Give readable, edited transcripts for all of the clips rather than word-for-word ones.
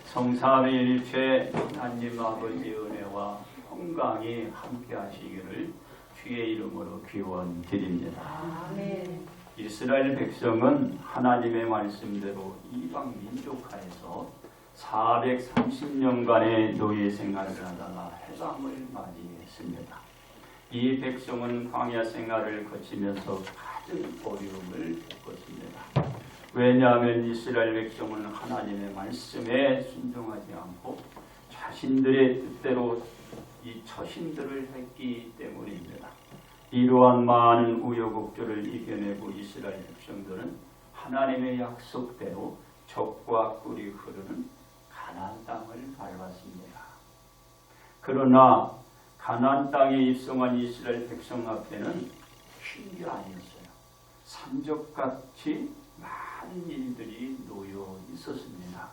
성삼위일체 하나님 아버지의 은혜와 평강이 함께 하시기를 주의 이름으로 기원 드립니다. 아멘. 이스라엘 백성은 하나님의 말씀대로 이방 민족하에서 430년간의 노예 생활을 하다가 해방을 맞이했습니다. 이 백성은 광야 생활을 거치면서 가진 어려움을 겪었습니다. 왜냐하면 이스라엘 백성은 하나님의 말씀에 순종하지 않고 자신들의 뜻대로 이 처신들을 했기 때문입니다. 이러한 많은 우여곡절을 이겨내고 이스라엘 백성들은 하나님의 약속대로 젖과 꿀이 흐르는 가나안 땅을 밟았습니다. 그러나 가나안 땅에 입성한 이스라엘 백성 앞에는 쉬운 게 아니었어요. 산적같이 많은 일들이 놓여 있었습니다.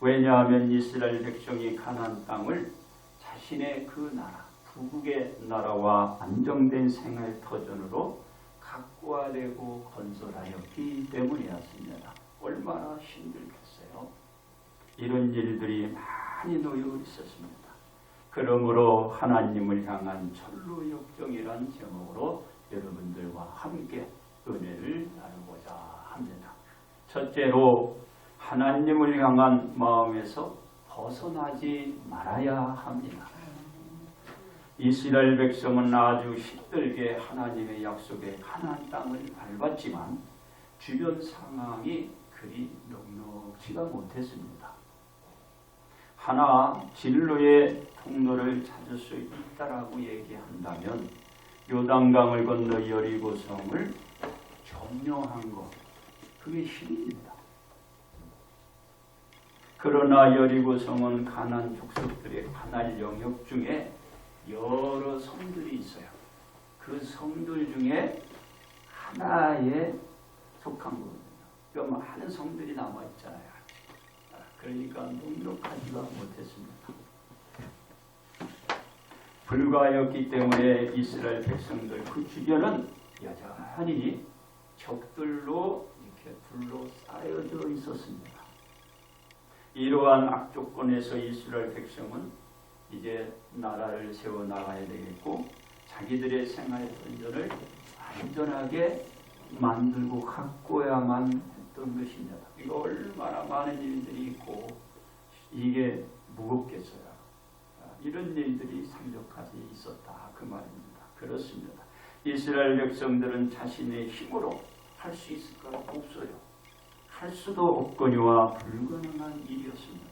왜냐하면 이스라엘 백성이 가나안 땅을 자신의 그 나라, 북국의 나라와 안정된 생활 터전으로 가꾸어내고 건설하였기 때문이었습니다. 얼마나 힘들겠어요. 이런 일들이 많이 놓여 있었습니다. 그러므로 하나님을 향한 천루역정이라는 제목으로 여러분들과 함께 은혜를 나누고자 합니다. 첫째로 하나님을 향한 마음에서 벗어나지 말아야 합니다. 이스라엘 백성은 아주 힘들게 하나님의 약속의 가나안 땅을 밟았지만 주변 상황이 그리 넉넉지가 못했습니다. 하나 진로의 통로를 찾을 수 있다라고 얘기한다면 요단강을 건너 여리고성을 점령한 것, 그게 힘입니다. 그러나 여리고성은 가나안 족속들의 가나안 영역 중에 여러 성들이 있어요. 그 성들 중에 하나에 속한 거거든요. 그러니까 많은 성들이 남아있잖아요. 그러니까 넉넉하지가 못했습니다. 불가였기 때문에 이스라엘 백성들 그 주변은 여전히 적들로 이렇게 둘러싸여져 있었습니다. 이러한 악조건에서 이스라엘 백성은 이제 나라를 세워나가야 되겠고 자기들의 생활 전전을 안전하게 만들고 가꿔야만 했던 것입니다. 이거 얼마나 많은 일들이 있고 이게 무겁겠어요. 이런 일들이 산적까지 있었다 그 말입니다. 그렇습니다. 이스라엘 백성들은 자신의 힘으로 할 수 있을까? 없어요. 할 수도 없거니와 불가능한 일이었습니다.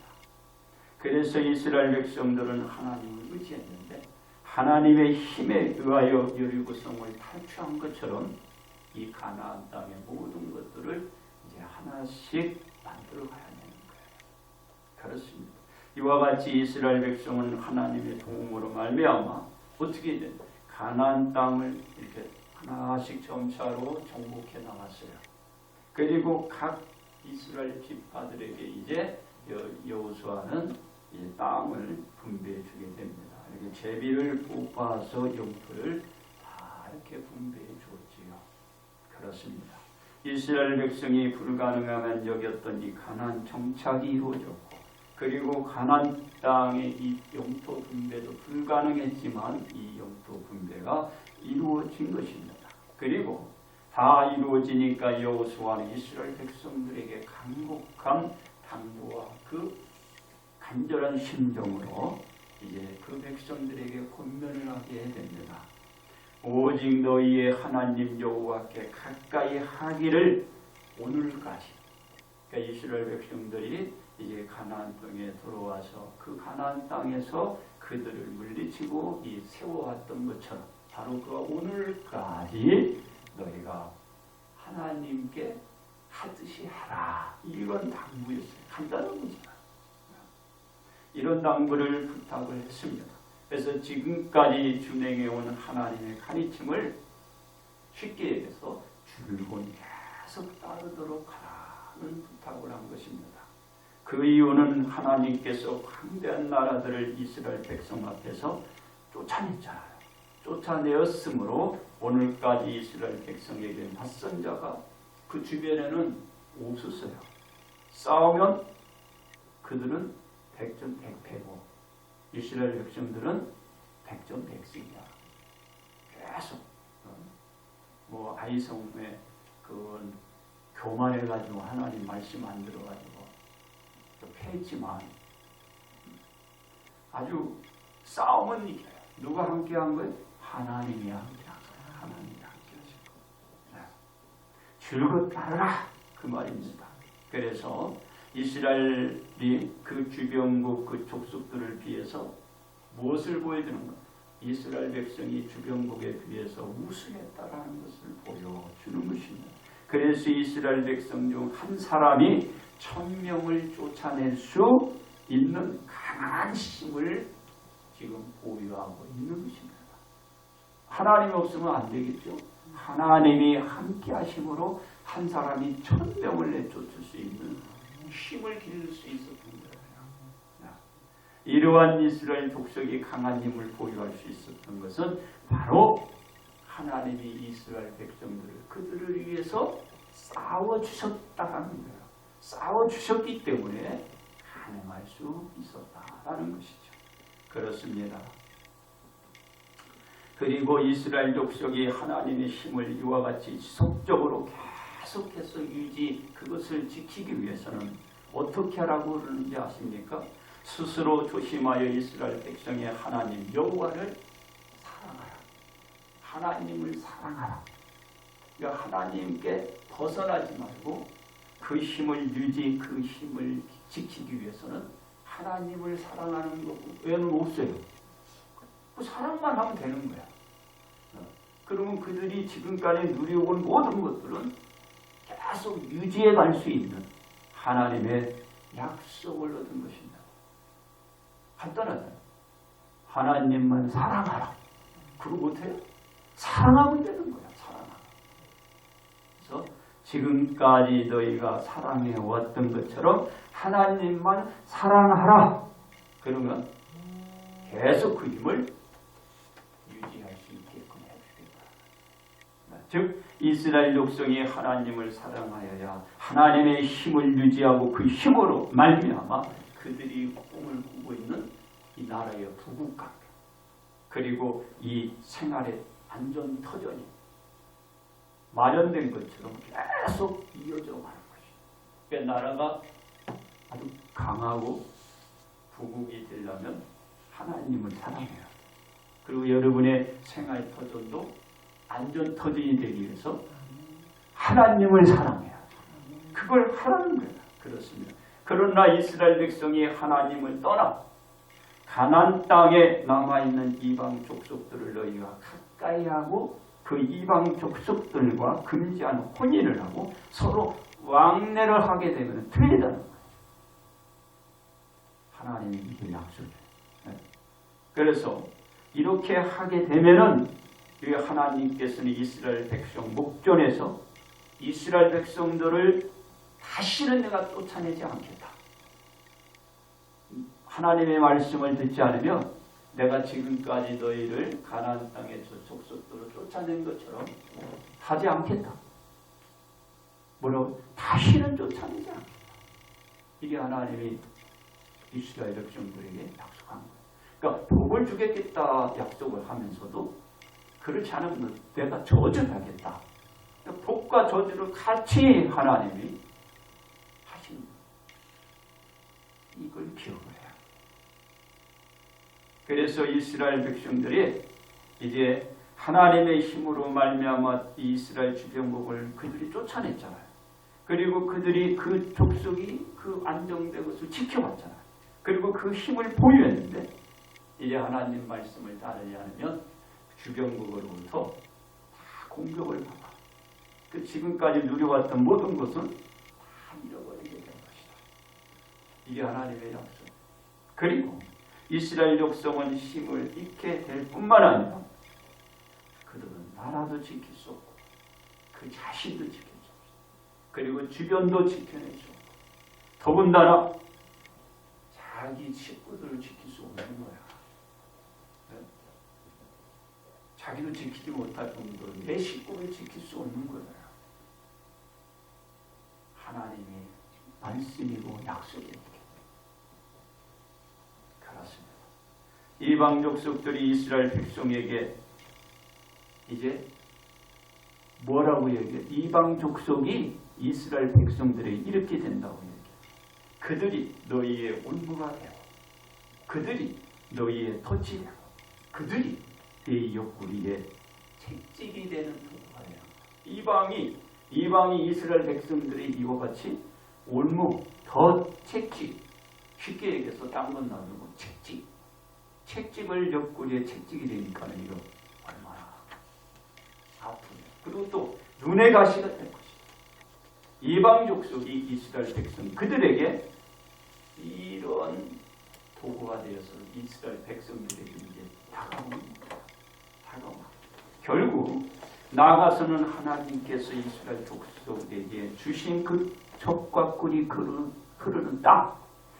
그래서 이스라엘 백성들은 하나님을 의지했는데 하나님의 힘에 의하여 여리고성을 탈취한 것처럼 이 가나안 땅의 모든 것들을 이제 하나씩 만들어 가야 되는 거예요. 그렇습니다. 이와 같이 이스라엘 백성은 하나님의 도움으로 말미암아 어떻게 된 가나안 땅을 이렇게 하나씩 점차로 정복해 나갔어요. 그리고 각 이스라엘 지파들에게 이제 여호수아는 이 땅을 분배해 주게 됩니다. 이렇게 제비를 뽑아서 영토를 다 이렇게 분배해 주었지요. 그렇습니다. 이스라엘 백성이 불가능하면 여겼던 이 가나안 정착이 이루어졌고, 그리고 가나안 땅의 이 영토 분배도 불가능했지만 이 영토 분배가 이루어진 것입니다. 그리고 다 이루어지니까 여호수아는 이스라엘 백성들에게 간곡한 당부와 그 간절한 심정으로 이제 그 백성들에게 권면을 하게 됩니다. 오직 너희의 하나님 여호와께 가까이 하기를 오늘까지. 그러니까 이스라엘 백성들이 이제 가나안 땅에 들어와서 그 가나안 땅에서 그들을 물리치고 이 세워왔던 것처럼 바로 그 오늘까지 너희가 하나님께 하듯이 하라. 이런 당부였어요. 간단한 거잖아요. 이런 당부를 부탁을 했습니다. 그래서 지금까지 준행해온 하나님의 가르침을 쉽게 얘기해서 줄곧 계속 따르도록 하라는 부탁을 한 것입니다. 그 이유는 하나님께서 광대한 나라들을 이스라엘 백성 앞에서 쫓아냈잖아요. 쫓아내었으므로 오늘까지 이스라엘 백성에게 맞선 자가 그 주변에는 없었어요. 싸우면 그들은 백전백패고 이스라엘 백성들은 백전백승이야. 계속 아이성의 그건 교만해가지고 하나님 말씀 안 들어가지고 패했지만 아주 싸움은 이겨요. 누가 함께한 거예요? 하나님이 함께한 거예요. 하나님이 함께하신 거예요. 즐겁다라 그 말입니다. 그래서 이스라엘이 그 주변국 그 족속들을 비해서 무엇을 보여주는 것? 이스라엘 백성이 주변국에 비해서 우승했다라는 것을 보여주는 것입니다. 그래서 이스라엘 백성 중 한 사람이 1000명을 쫓아낼 수 있는 강한 힘을 지금 보유하고 있는 것입니다. 하나님이 없으면 안 되겠죠. 하나님이 함께 하심으로 한 사람이 1000명을 내쫓을 수 있는 힘을 기를 수 있었던 거예요. 이러한 이스라엘 족속이 강한 힘을 보유할 수 있었던 것은 바로 하나님이 이스라엘 백성들을 그들을 위해서 싸워주셨다는 거예요. 싸워주셨기 때문에 가능할 수 있었다라는 것이죠. 그렇습니다. 그리고 이스라엘 족속이 하나님의 힘을 이와 같이 지속적으로 계속해서 그것을 지키기 위해서는 어떻게 하라고 그러는지 아십니까? 스스로 조심하여 이스라엘 백성의 하나님 여호와를 사랑하라. 하나님을 사랑하라. 그러니까 하나님께 벗어나지 말고 그 힘을 그 힘을 지키기 위해서는 하나님을 사랑하는 거 외에는 없어요. 그 사랑만 하면 되는 거야. 그러면 그들이 지금까지 누려온 모든 것들은 계속 유지해 갈 수 있는 하나님의 약속을 얻은 것입니다. 간단하잖아요. 하나님만 사랑하라. 그거 못해요? 사랑하면 되는 거야. 사랑하라. 그래서 지금까지 너희가 사랑해왔던 것처럼 하나님만 사랑하라. 그러면 계속 그 힘을 유지할 수 있게끔 해주겠다. 즉 이스라엘 족속이 하나님을 사랑하여야 하나님의 힘을 유지하고 그 힘으로 말미암아 그들이 꿈을 꾸고 있는 이 나라의 부국강 그리고 이 생활의 안전 터전이 마련된 것처럼 계속 이어져 가는 것이죠. 그러니까 나라가 아주 강하고 부국이 되려면 하나님을 사랑해야 그리고 여러분의 생활 터전도 안전 터전이 되기 위해서 하나님을 사랑해야 그걸 하라는 거예요. 그렇습니다. 그러나 이스라엘 백성이 하나님을 떠나 가나안 땅에 남아있는 이방 족속들을 너희가 가까이 하고 그 이방 족속들과 금지한 혼인을 하고 서로 왕래를 하게 되면 틀리다는 거예요. 하나님이 이게 약속이에요. 그래서 이렇게 하게 되면은 하나님께서는 이스라엘 백성 목전에서 이스라엘 백성들을 다시는 내가 쫓아내지 않겠다. 하나님의 말씀을 듣지 않으면 내가 지금까지 너희를 가나안 땅에서 족속들을 쫓아낸 것처럼 하지 않겠다. 뭐라고? 다시는 쫓아내지 않겠다. 이게 하나님이 이스라엘 백성들에게 약속한 거예요. 그러니까 복을 주겠다 약속을 하면서도 그렇지 않으면 내가 저주를 하겠다. 그러니까 복과 저주를 같이 하나님이 하시는 거예요. 이걸 기억을 해요. 그래서 이스라엘 백성들이 이제 하나님의 힘으로 말미암아 이스라엘 주변국을 그들이 쫓아냈잖아요. 그리고 그들이 그 족속이 그 안정된 것을 지켜왔잖아요. 그리고 그 힘을 보유했는데 이제 하나님 말씀을 따르지 않으면 주변국으로부터 다 공격을 받아. 그 지금까지 누려왔던 모든 것은 다 잃어버리게 된 것이다. 이게 하나님의 약속. 그리고 이스라엘 족속은 힘을 잃게 될 뿐만 아니라 그들은 나라도 지킬 수 없고 그 자신도 지킬 수 없고 그리고 주변도 지켜낼 수 없고 더군다나 자기 식구들을 지킬 수 없는 거야. 네? 자기도 지키지 못할 정도로 내 식구를 지킬 수 없는 거야. 하나님의 말씀이고 약속이고 이방 족속들이 이스라엘 백성에게 이제 뭐라고 얘기해? 이방 족속이 이스라엘 백성들에게 이렇게 된다고 얘기해. 그들이 너희의 올무가 되고 그들이 너희의 덫이 되고 그들이 네 옆구리에 채찍이 되는 도구가 돼요. 이방이 이스라엘 백성들이 이와 같이 올무, 덫, 채찍, 쉽게 얘기해서 딴 건 놔두고 채찍을 옆구리에 채찍이 되니까 이거 얼마나 아프냐. 그리고 또 눈의 가시가 될 것이다. 이방 족속이 이스라엘 백성 그들에게 이런 도구가 되어서 이스라엘 백성들에게 이제 다가옵니다. 결국 나아가서는 하나님께서 이스라엘 족속에게 주신 그 젖과 꿀이 흐르는 땅,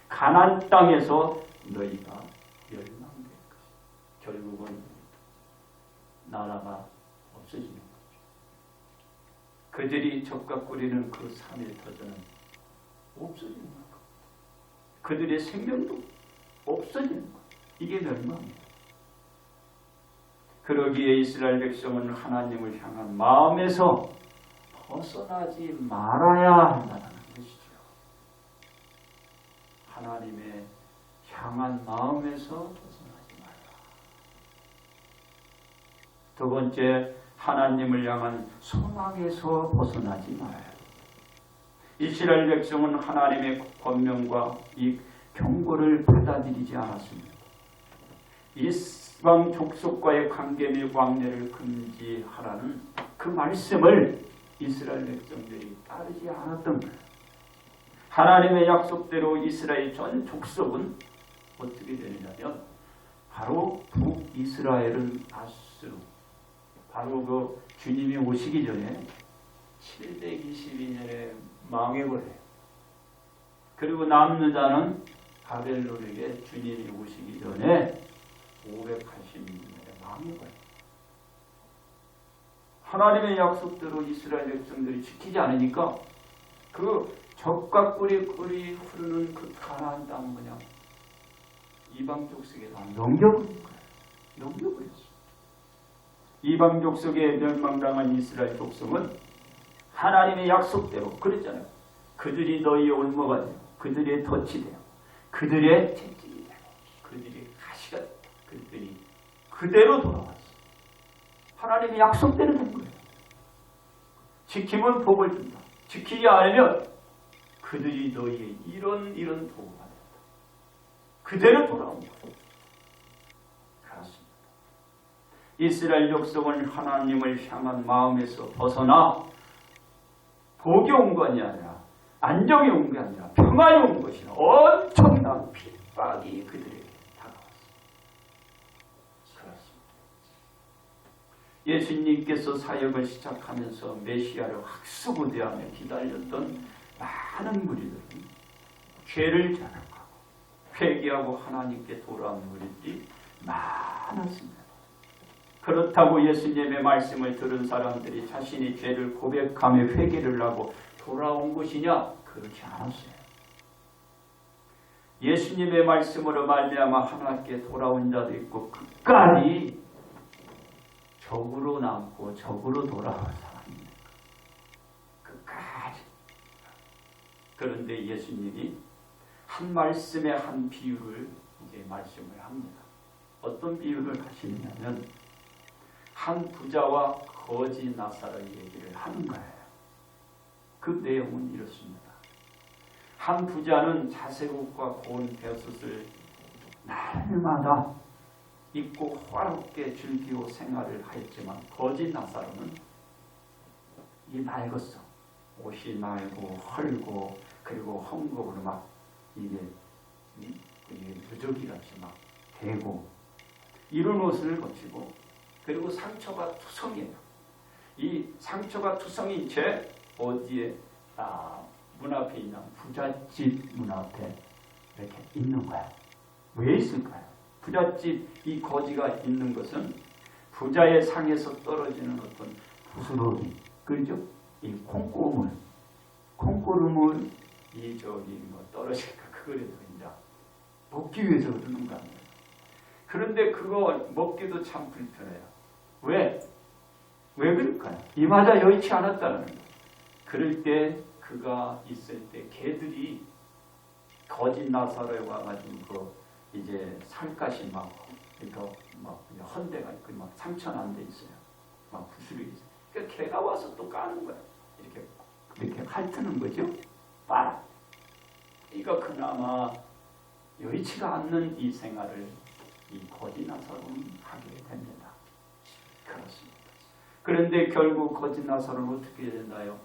가나안 땅에서 너희가 멸망될 것이다. 결국은 나라가 없어지는 거죠. 그들이 젖과 꿀이는 그 산의 터전은 없어지는 거예요. 그들의 생명도 없어지는 거예요. 이게 멸망이에요. 그러기에 이스라엘 백성은 하나님을 향한 마음에서 벗어나지 말아야 한다는 것이죠. 하나님의 향한 마음에서 벗어나지 말라. 두 번째, 하나님을 향한 소망에서 벗어나지 말아야 합니다. 이스라엘 백성은 하나님의 권면과 이 경고를 받아들이지 않았습니다. 이방 족속과의 관계 및 왕래를 금지하라는 그 말씀을 이스라엘 백성들이 따르지 않았던 거예요. 하나님의 약속대로 이스라엘 전 족속은 어떻게 되느냐면 바로 북이스라엘은 아수르, 바로 그 주님이 오시기 전에 722년에 망해버려요. 그리고 남는 자는 바벨론에게 주님이 오시기 전에 580년에 망해버려요. 하나님의 약속대로 이스라엘 백성들이 지키지 않으니까 그 젖과 꿀이 흐르는 그 가나안 땅 그냥 이방 족속에 다 넘겨버린 거예요. 넘겨버렸어요. 이방 족속에 멸망당한 이스라엘 족속은 하나님의 약속대로 그랬잖아요. 그들이 너희의 올무가 되고 그들의 덫이 되고 그들의 채찍이 되고 그들의 가시가 되고 그들이 그대로 돌아왔어요. 하나님의 약속대로 된 거예요. 지키면 복을 준다. 지키지 않으면 그들이 너희의 이런 도구가 된다. 그대로 돌아온 거예요. 그렇습니다. 이스라엘 족속은 하나님을 향한 마음에서 벗어나 복이 온 것이 아니라 안정이 온 게 아니라 평안이 온 것이라 엄청난 핍박이 그들에게 다가왔습니다. 그렇습니다. 예수님께서 사역을 시작하면서 메시아를 학수고대하며 기다렸던 많은 무리들은 죄를 자각하고 회개하고 하나님께 돌아온 무리들이 많았습니다. 그렇다고 예수님의 말씀을 들은 사람들이 자신이 죄를 고백하며 회개를 하고 돌아온 것이냐? 그렇지 않았어요. 예수님의 말씀으로 말미암아 하나님께 돌아온 자도 있고 끝까지 적으로 남고 적으로 돌아온 사람입니다. 끝까지. 그런데 예수님이 한 말씀에 한 비유를 이제 말씀을 합니다. 어떤 비유를 하시느냐면 한 부자와 거지 나사로 얘기를 하는 거예요. 그 내용은 이렇습니다. 한 부자는 자색옷과 고운 벼슬을 날마다 입고 화롭게 즐기고 생활을 하였지만 거지 나사로는 이 낡았어. 옷이 낡고 헐고 그리고 헝겊으로 막 이게 무더기같이 막 대고 이런 옷을 거치고 그리고 상처가 투성이에요. 이 상처가 투성인 채 어디에 문 앞에 있는 부잣집 문 앞에 이렇게 있는 거야. 왜 있을까요? 부잣집 이 거지가 있는 것은 부자의 상에서 떨어지는 어떤 부스러기, 그죠? 이 콩고름을 이 저기 뭐 떨어질까 그거라도 이제 먹기 위해서 그러는 거 아니에요. 그런데 그거 먹기도 참 불편해요. 왜? 왜 그럴까요? 이마저 여의치 않았다는 거예요. 그럴 때 그가 있을 때 개들이 거짓 나사로에 와가지고 이제 살갗이 막 그러니까 막 헌대가 있고 막 상처 난 데 있어요. 막 부스러기 있어요. 그러니까 개가 와서 또 까는 거야. 이렇게 핥는 거죠. 빨아. 그러니까 그나마 여의치가 않는 이 생활을 이 거짓 나사로는 하게 됩니다. 그렇습니다. 그런데 결국 거짓 나사로는 어떻게 되나요?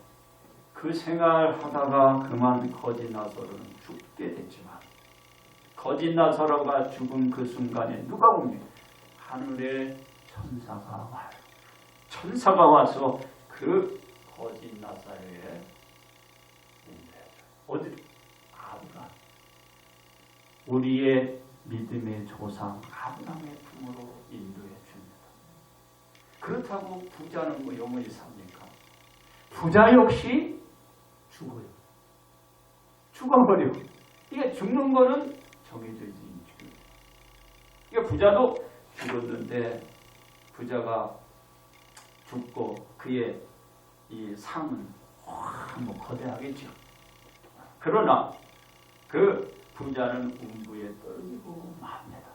그 생활하다가 그만 거짓 나사로는 죽게 됐지만 거짓 나사로가 죽은 그 순간에 누가 옵니까? 하늘에 천사가 와요. 천사가 와서 그 거짓 나사로에 어디? 아브라함. 우리의 믿음의 조상 아브라함의 품으로 인도해 줍니다. 그렇다고 부자는 뭐 영원히 삽니까? 부자 역시 죽어요. 죽어버려. 이게 죽는 거는 정해져 있는 죽어요. 그러니까 부자도 죽었는데 부자가 죽고 그의 이 상은 뭐 거대하겠죠. 그러나 그 부자는 음부에 떨어지고 맙니다.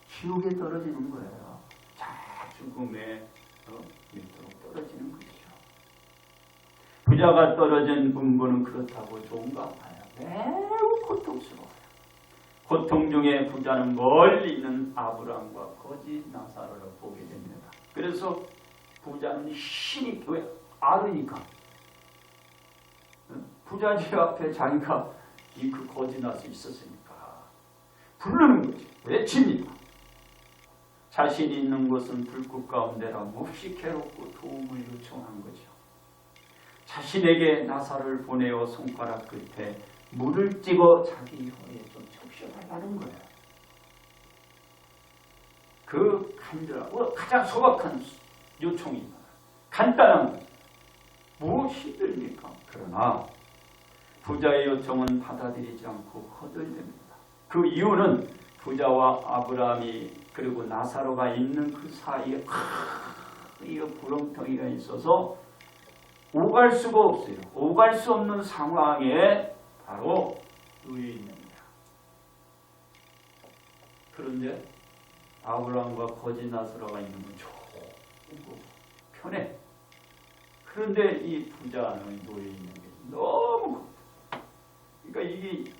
지옥에 떨어지는 거예요. 자, 죽음의 밑으로 떨어지는 것이죠. 부자가 떨어진 음부는 그렇다고 좋은가 봐요. 매우 고통스러워요. 고통 중에 부자는 멀리 있는 아브라함과 거짓 나사로를 보게 됩니다. 그래서 부자는 신이 왜 알으니까 부자 집 앞에 자기가 그 거짓 나서 있었으니까 부르는 거지. 외칩니다. 자신이 있는 곳은 불꽃 가운데라 몹시 괴롭고 도움을 요청한 거죠. 자신에게 나사를 보내어 손가락 끝에 물을 찍어 자기 혀에 좀 적셔달라는 거예요. 그 간절하고 가장 소박한 요청입니다. 간단한 거죠. 무엇이 힘듭니까? 그러나 부자의 요청은 받아들이지 않고 거절됩니다. 그 이유는 부자와 아브라함이 그리고 나사로가 있는 그 사이에 이거 구렁텅이가 있어서 오갈 수가 없어요. 오갈 수 없는 상황에 바로 놓여 있는 거야. 그런데 아브라함과 거짓 나사로가 있는 건 좋고 편해. 그런데 이 부자는 놓여 있는 게 너무 그러니까 이게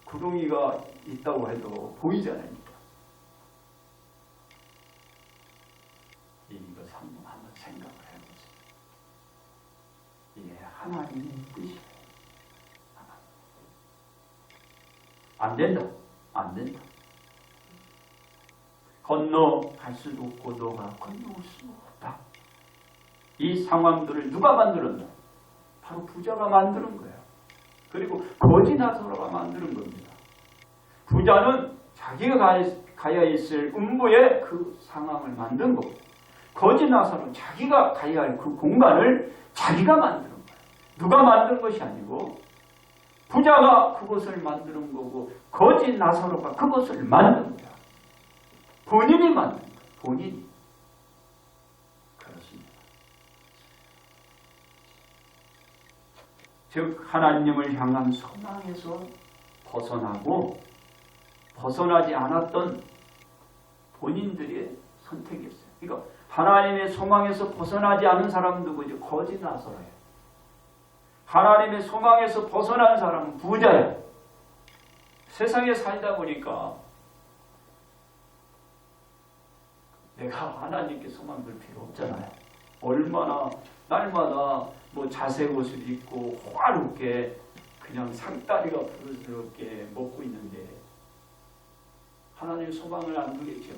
구덩이가 있다고 해도 보이잖아요. 이것 한번 생각을 해보세요. 이게 하나님의 뜻이에요. 안 된다. 안 된다. 건너갈 수도 없고 너가 건너올 수 없다. 이 상황들을 누가 만들었나? 바로 부자가 만드는 거예요. 그리고 거짓 나사로가 만드는 겁니다. 부자는 자기가 가야 있을 음부의 그 상황을 만든 거고 거짓 나사로는 자기가 가야 할 그 공간을 자기가 만드는 거예요. 누가 만든 것이 아니고 부자가 그것을 만드는 거고 거짓 나사로가 그것을 만든 거야. 본인이 만든 거야. 본인이. 그렇습니다. 즉 하나님을 향한 소망에서 벗어나고 벗어나지 않았던 본인들의 선택이었어요. 그러니까 하나님의 소망에서 벗어나지 않은 사람은 누구죠? 거짓 나사로예요. 하나님의 소망에서 벗어난 사람은 부자예요. 세상에 살다 보니까 내가 하나님께 소망 둘 필요 없잖아요. 얼마나 날마다 뭐 자색 옷을 입고 호화롭게 그냥 상다리가 부르스럽게 먹고 있는데 하나님의 소망을 안 두겠죠.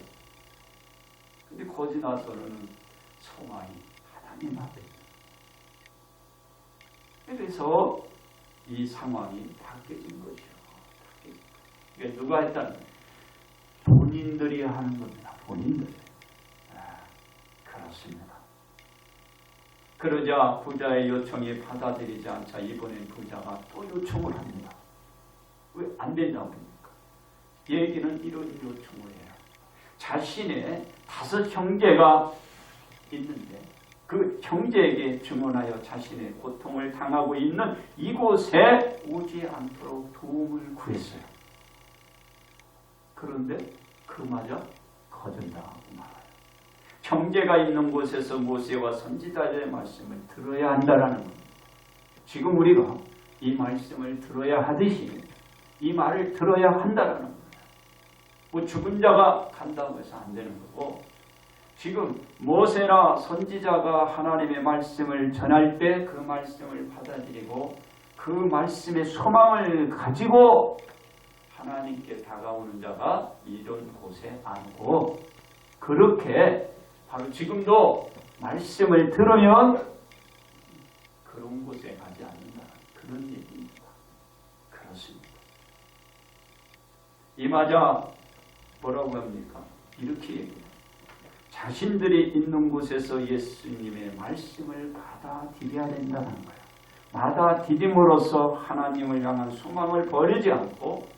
근데 거짓 나서는 소망이 하나님 앞에. 그래서 이 상황이 바뀌어진 거죠. 이게 누가 했다는 본인들이 하는 겁니다. 본인들. 그렇습니다. 그러자 부자의 요청이 받아들이지 않자 이번엔 부자가 또 요청을 합니다. 왜 안 된다고 합니까? 얘기는 이런 요청을 해요. 자신의 5 형제가 있는데 그 형제에게 증언하여 자신의 고통을 당하고 있는 이곳에 오지 않도록 도움을 구했어요. 그런데 그마저 거절당하고 말아요. 형제가 있는 곳에서 모세와 선지자들의 말씀을 들어야 한다는 겁니다. 지금 우리가 이 말씀을 들어야 하듯이 이 말을 들어야 한다는 거예요. 뭐 죽은 자가 간다고 해서 안 되는 거고, 지금 모세나 선지자가 하나님의 말씀을 전할 때 그 말씀을 받아들이고 그 말씀의 소망을 가지고 하나님께 다가오는 자가 이런 곳에 앉고, 그렇게 바로 지금도 말씀을 들으면 그런 곳에 가지 않는다, 그런 얘기입니다. 그렇습니다. 이마자 뭐라고 합니까? 이렇게 얘기해요. 자신들이 있는 곳에서 예수님의 말씀을 받아들여야 된다는 거예요. 받아들임으로써 하나님을 향한 소망을 버리지 않고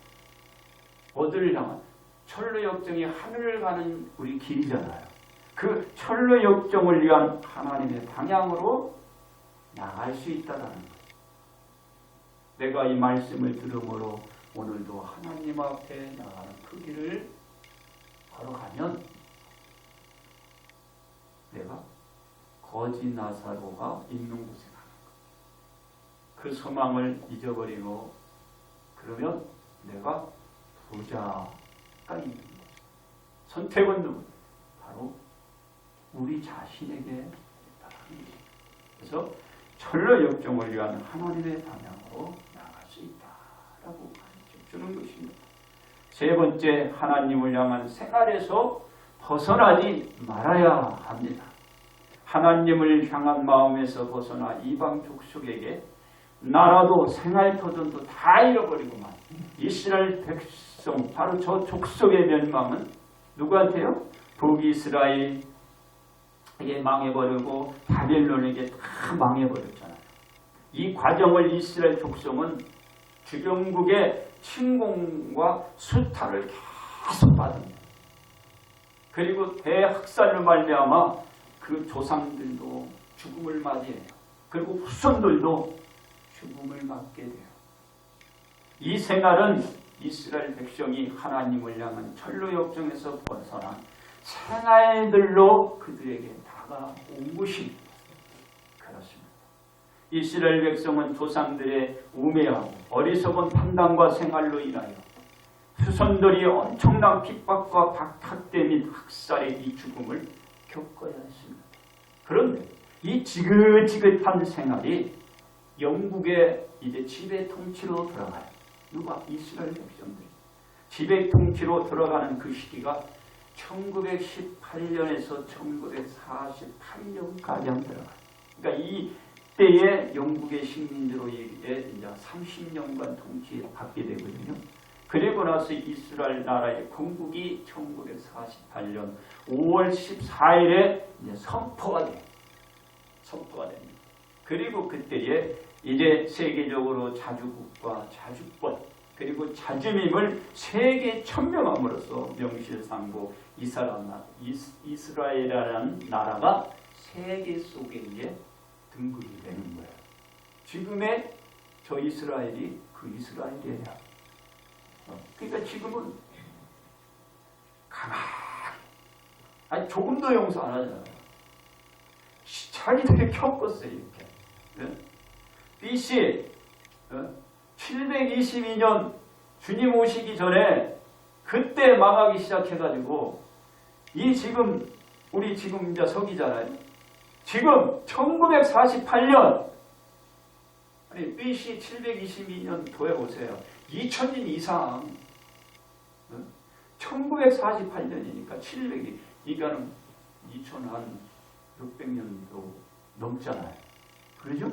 어디를 향한, 철로 역정이 하늘을 가는 우리 길이잖아요. 그 철로 역정을 위한 하나님의 방향으로 나갈 수 있다는 거예요. 내가 이 말씀을 들음으로 오늘도 하나님 앞에 나가는 그 길을 걸어가면 내가 거지 나사로가 있는 곳에 가는 거예요. 그 소망을 잊어버리고 그러면 내가 부자가 있는 거예요. 선택은 누구? 바로 우리 자신에게 있다는 거예요. 그래서 철로 역정을 위한 하나님의 방향으로 나아갈 수 있다라고 가르쳐주는 것입니다. 3번째, 하나님을 향한 생활에서 벗어나지 말아야 합니다. 하나님을 향한 마음에서 벗어나 이방 족속에게 나라도 생활터전도 다 잃어버리고만 이스라엘 백성, 바로 저 족속의 멸망은 누구한테요? 북이스라엘에게 망해버리고 바벨론에게 다 망해버렸잖아요. 이 과정을 이스라엘 족속은 주변국의 침공과 수탈을 계속 받습니다. 그리고 대학살로 말미암아 그 조상들도 죽음을 맞이해요. 그리고 후손들도 죽음을 맞게 돼요. 이 생활은 이스라엘 백성이 하나님을 향한 철로 역정에서 벗어난 생활들로 그들에게 다가온 것입니다. 그렇습니다. 이스라엘 백성은 조상들의 우매하고 어리석은 판단과 생활로 인하여 후손들이 엄청난 핍박과 박학대 및 학살의 이 죽음을 겪어야 했습니다. 그런데 이 지긋지긋한 생활이 영국의 이제 지배 통치로 들어가요. 누가? 이스라엘 백성들이. 지배 통치로 들어가는 그 시기가 1918년에서 1948년가량 들어가요. 그러니까 이 때에 영국의 식민지로의 이제 30년간 통치받게 되거든요. 그리고 나서 이스라엘 나라의 건국이 1948년 5월 14일에 이제 선포가 됩니다. 그리고 그때에 이제 세계적으로 자주국과 자주권 그리고 자주민을 세계 천명함으로써 명실상부 이스라엘이라는 나라가 세계 속에 이제 등극이 되는 거예요. 지금의 저 이스라엘이 그 이스라엘이에요. 그러니까 지금은 가만히, 조금도 용서 안 하잖아요. 자기들이 겪었어요, 이렇게. 네? BC 722년 주님 오시기 전에 그때 망하기 시작해가지고 우리 지금 이제 서기잖아요. 지금 1948년 BC 722년 도에 보세요. 2000년 이상 1948년이니까 700이 이거는 2600년도 넘잖아요. 그러죠?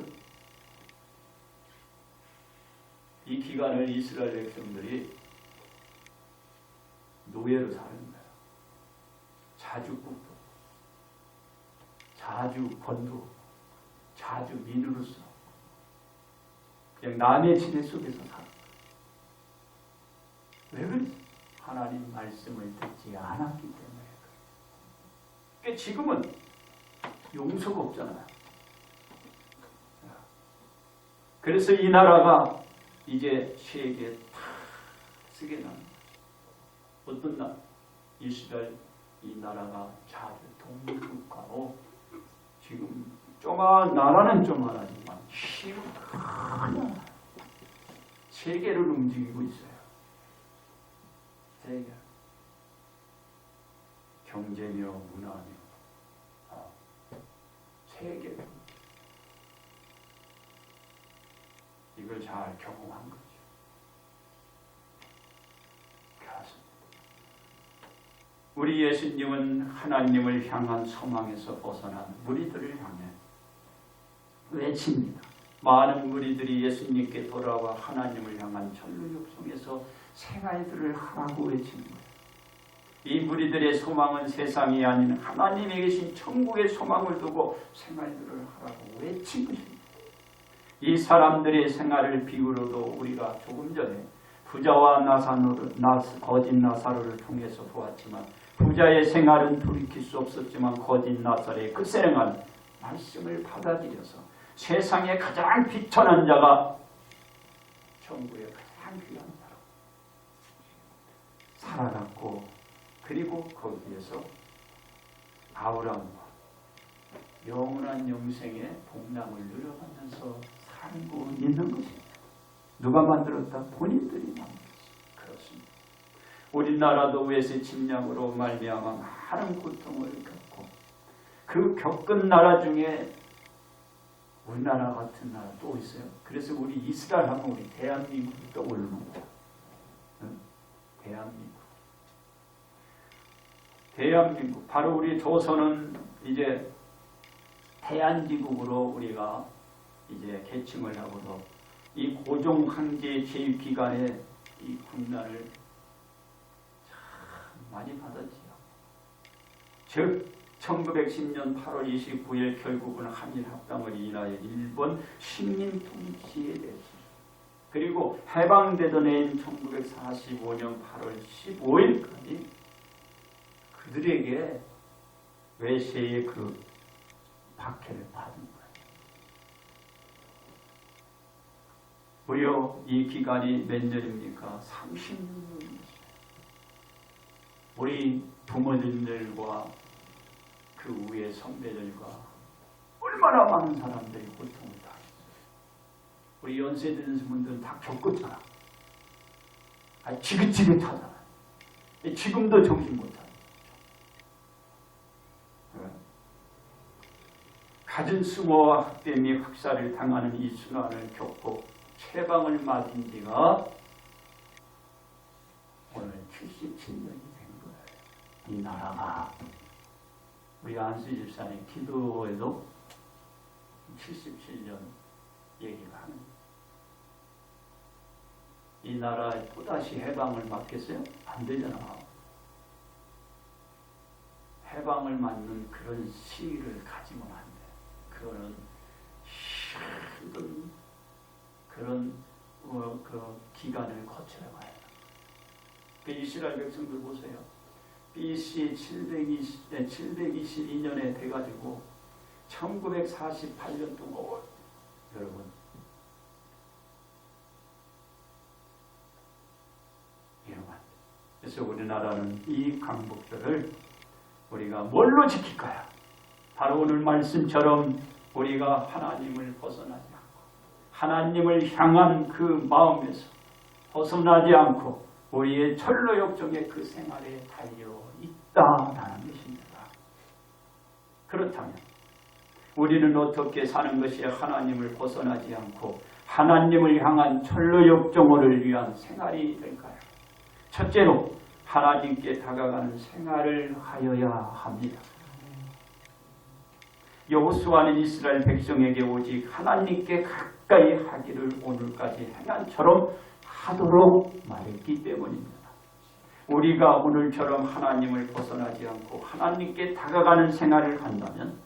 이 기간을 이스라엘 백성들이 노예로 사는 거예요. 자주국도, 자주권도, 자주민으로서 그냥 남의 지배 속에서 사는 거예요. 왜 그러지? 하나님 말씀을 듣지 않았기 때문에 지금은 용서가 없잖아요. 그래서 이 나라가 이제 세계에 다 쓰게 나는 거예요. 어떤 나라? 이스라엘 이 나라가 잘 동국가로 지금 나라는 쪼만하지만 힘은 큰 나라. 세계를 움직이고 있어요. 세계. 경제며 문화며 세계. 이걸 잘 경험한 거죠. 그렇습니다. 우리 예수님은 하나님을 향한 소망에서 벗어난 무리들을 향해 외칩니다. 많은 무리들이 예수님께 돌아와 하나님을 향한 전류육성에서 생활들을 하라고 외치는 거예요. 이 무리들의 소망은 세상이 아닌 하나님에 계신 천국의 소망을 두고 생활들을 하라고 외친 것입니다. 이 사람들의 생활을 비유로도 우리가 조금 전에 부자와 거짓 나사로를 통해서 보았지만 부자의 생활은 돌이킬 수 없었지만 거짓 나사로의 그 생활 말씀을 받아들여서 세상에 가장 비천한 자가 천국에 가장 귀한 사람 살아갔고 그리고 거기에서 아브라함과 영원한 영생의 복락을 누려가면서 살고 있는 것입니다. 누가 만들었다? 본인들이 만들었습니다. 그렇습니다. 우리나라도 외세 침략으로 말미암아 많은 고통을 겪고 그 겪은 나라 중에 우리나라 같은 나라 또 있어요. 그래서 우리 이스라엘 하면 우리 대한민국이 떠오르는 거야. 응? 대한민국. 바로 우리 조선은 이제 대한민국으로 우리가 이제 계층을 하고도 이 고종 황제 제위 기간에 이 국난을 참 많이 받았지요. 즉 1910년 8월 29일 결국은 한일 합당을 인하여 일본 식민 통치에 됐습니다. 그리고 해방되던 해인 1945년 8월 15일까지 그들에게 외세의 그 박해를 받은 거예요. 무려 이 기간이 몇 년입니까? 36년입니다. 우리 부모님들과 그 위에 선배들과 얼마나 많은 사람들이 고통을 당했어요. 우리 연세 드는 분들은 다 겪었잖아. 지긋지긋하잖아. 지금도 정신 못 차려. 갖은 수모와 학대 및 학살을 당하는 이 순환을 겪고 채방을 맞은 지가 오늘 77년이 된 거예요. 이 나라가 우리 안수 집사님 기도에도 77년 얘기가 하는 이 나라에 또다시 해방을 맞겠어요? 안 되잖아. 해방을 맞는 그런 시기를 가지면 안 돼. 그거는 힘든 그런 그 기간을 거쳐야 봐요. 그 이스라엘 백성들 보세요. BC 722년에 돼가지고 1948년 동안 여러분 이러면 그래서 우리나라는 이 강복들을 우리가 뭘로 지킬까요? 바로 오늘 말씀처럼 우리가 하나님을 벗어나지 않고 하나님을 향한 그 마음에서 벗어나지 않고 우리의 철로역정의 그 생활에 달려있다라는 것입니다. 그렇다면 우리는 어떻게 사는 것이 하나님을 벗어나지 않고 하나님을 향한 철로역정을 위한 생활이 될까요? 첫째로 하나님께 다가가는 생활을 하여야 합니다. 여호수아는 이스라엘 백성에게 오직 하나님께 가까이 하기를 오늘까지 행한처럼 하도록 말했기 때문입니다. 우리가 오늘처럼 하나님을 벗어나지 않고 하나님께 다가가는 생활을 한다면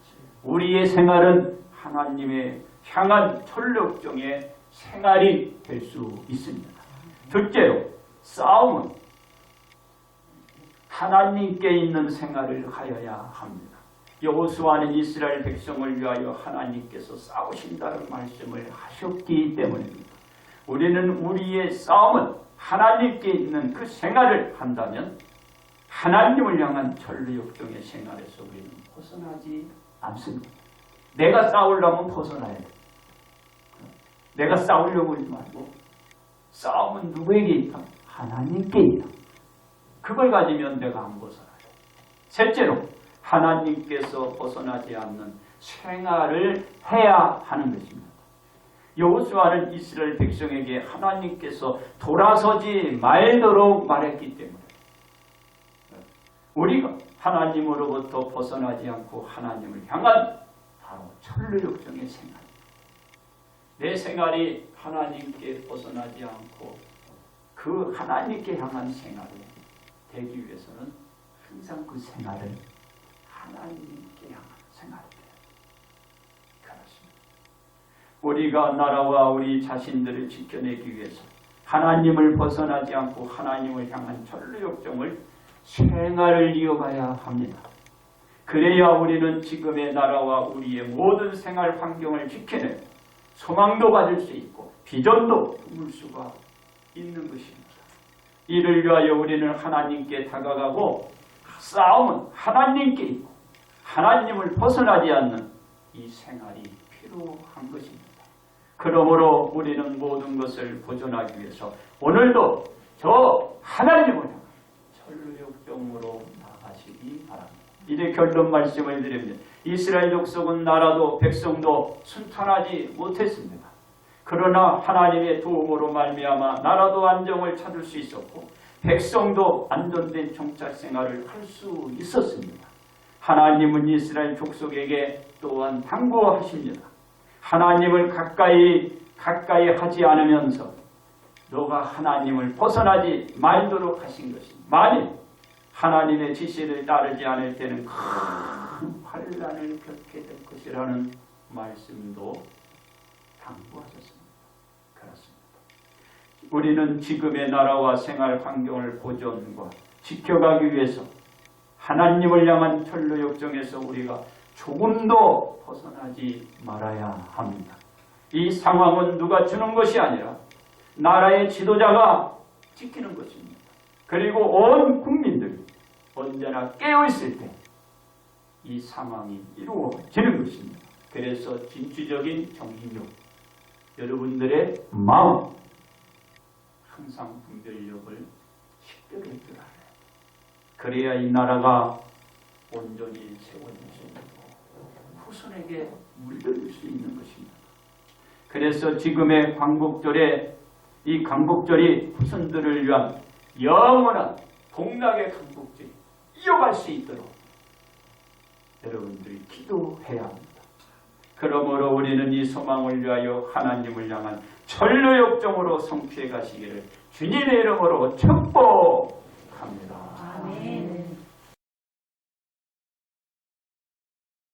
우리의 생활은 하나님의 향한 철력정의 생활이 될 수 있습니다. 둘째로 싸움은 하나님께 있는 생활을 하여야 합니다. 여호수아는 이스라엘 백성을 위하여 하나님께서 싸우신다는 말씀을 하셨기 때문입니다. 우리는 우리의 싸움은 하나님께 있는 그 생활을 한다면 하나님을 향한 전류역정의 생활에서 우리는 벗어나지 않습니다. 내가 싸우려면 벗어나야 돼. 내가 싸우려고 하지 말고 싸움은 누구에게 있다? 하나님께 있다. 그걸 가지면 내가 안 벗어나요. 셋째로 하나님께서 벗어나지 않는 생활을 해야 하는 것입니다. 여호수아는 이스라엘 백성에게 하나님께서 돌아서지 말도록 말했기 때문에 우리가 하나님으로부터 벗어나지 않고 하나님을 향한 바로 전류역정의 생활, 내 생활이 하나님께 벗어나지 않고 그 하나님께 향한 생활을 되기 위해서는 항상 그 생활을 하나님께 향한 생활이에요. 그렇습니다. 우리가 나라와 우리 자신들을 지켜내기 위해서 하나님을 벗어나지 않고 하나님을 향한 전류역정을 생활을 이어가야 합니다. 그래야 우리는 지금의 나라와 우리의 모든 생활 환경을 지켜내고 소망도 받을 수 있고 비전도 품을 수가 있는 것입니다. 이를 위하여 우리는 하나님께 다가가고 싸움은 하나님께 있고 하나님을 벗어나지 않는 이 생활이 필요한 것입니다. 그러므로 우리는 모든 것을 보존하기 위해서 오늘도 저 하나님을 향한 전류역정으로 나가시기 바랍니다. 이제 결론 말씀을 드립니다. 이스라엘 족속은 나라도 백성도 순탄하지 못했습니다. 그러나 하나님의 도움으로 말미암아 나라도 안정을 찾을 수 있었고 백성도 안전된 정착 생활을 할 수 있었습니다. 하나님은 이스라엘 족속에게 또한 당부하십니다. 하나님을 가까이 하지 않으면서 너가 하나님을 벗어나지 말도록 하신 것입니다. 만일 하나님의 지시를 따르지 않을 때는 큰 환난을 겪게 될 것이라는 말씀도 당부하셨습니다. 그렇습니다. 우리는 지금의 나라와 생활 환경을 보존과 지켜가기 위해서 하나님을 향한 전류역정에서 우리가 조금도 벗어나지 말아야 합니다. 이 상황은 누가 주는 것이 아니라 나라의 지도자가 지키는 것입니다. 그리고 온 국민들이 언제나 깨어있을 때 이 상황이 이루어지는 것입니다. 그래서 진취적인 정신력, 여러분들의 마음, 항상 분별력을 식별할 줄 알아요. 그래야 이 나라가 온전히 세워질 수 있고 후손에게 물들일 수 있는 것입니다. 그래서 지금의 광복절에 이 광복절이 후손들을 위한 영원한 복락의 광복절이 이어갈 수 있도록 여러분들이 기도해야 합니다. 그러므로 우리는 이 소망을 위하여 하나님을 향한 전류역정으로 성취해 가시기를 주님의 이름으로 축복합니다.